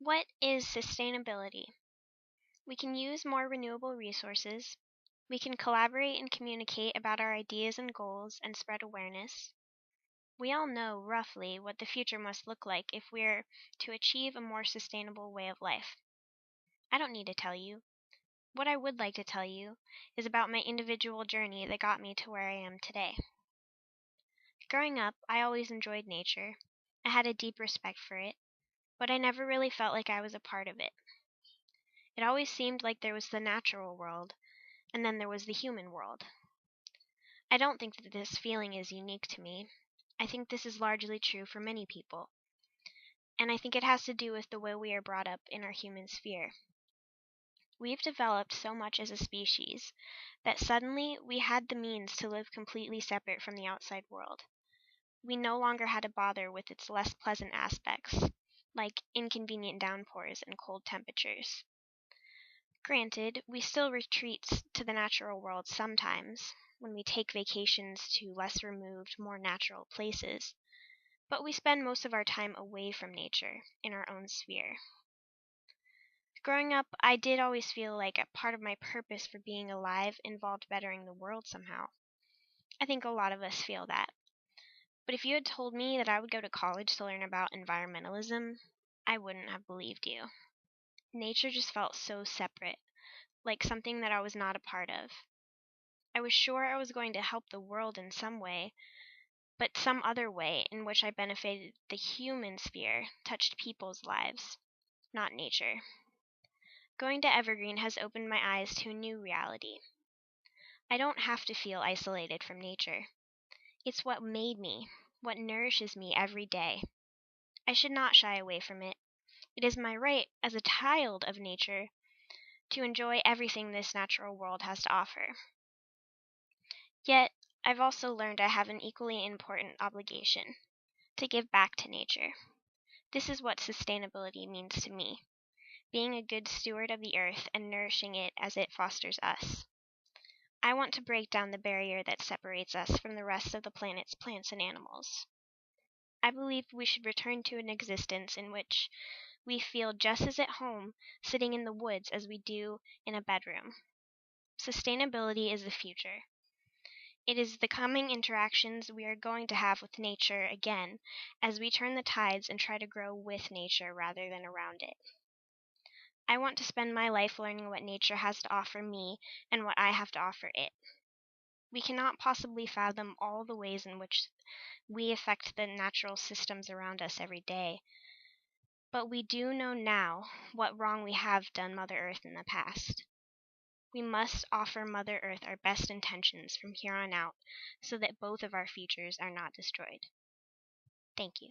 What is sustainability? We can use more renewable resources. We can collaborate and communicate about our ideas and goals and spread awareness. We all know roughly what the future must look like if we're to achieve a more sustainable way of life. I don't need to tell you. What I would like to tell you is about my individual journey that got me to where I am today. Growing up, I always enjoyed nature. I had a deep respect for it, but I never really felt like I was a part of it. It always seemed like there was the natural world, and then there was the human world. I don't think that this feeling is unique to me. I think this is largely true for many people, and I think it has to do with the way we are brought up in our human sphere. We've developed so much as a species that suddenly we had the means to live completely separate from the outside world. We no longer had to bother with its less pleasant aspects, like inconvenient downpours and cold temperatures. Granted, we still retreat to the natural world sometimes, when we take vacations to less removed, more natural places, but we spend most of our time away from nature, in our own sphere. Growing up, I did always feel like a part of my purpose for being alive involved bettering the world somehow. I think a lot of us feel that. But if you had told me that I would go to college to learn about environmentalism, I wouldn't have believed you. Nature just felt so separate, like something that I was not a part of. I was sure I was going to help the world in some way, but some other way in which I benefited the human sphere touched people's lives, not nature. Going to Evergreen has opened my eyes to a new reality. I don't have to feel isolated from nature. It's what made me, what nourishes me every day. I should not shy away from it. It is my right as a child of nature to enjoy everything this natural world has to offer. Yet, I've also learned I have an equally important obligation to give back to nature. This is what sustainability means to me, being a good steward of the earth and nourishing it as it fosters us. I want to break down the barrier that separates us from the rest of the planet's plants and animals. I believe we should return to an existence in which we feel just as at home sitting in the woods as we do in a bedroom. Sustainability is the future. It is the coming interactions we are going to have with nature again as we turn the tides and try to grow with nature rather than around it. I want to spend my life learning what nature has to offer me and what I have to offer it. We cannot possibly fathom all the ways in which we affect the natural systems around us every day, but we do know now what wrong we have done Mother Earth in the past. We must offer Mother Earth our best intentions from here on out so that both of our futures are not destroyed. Thank you.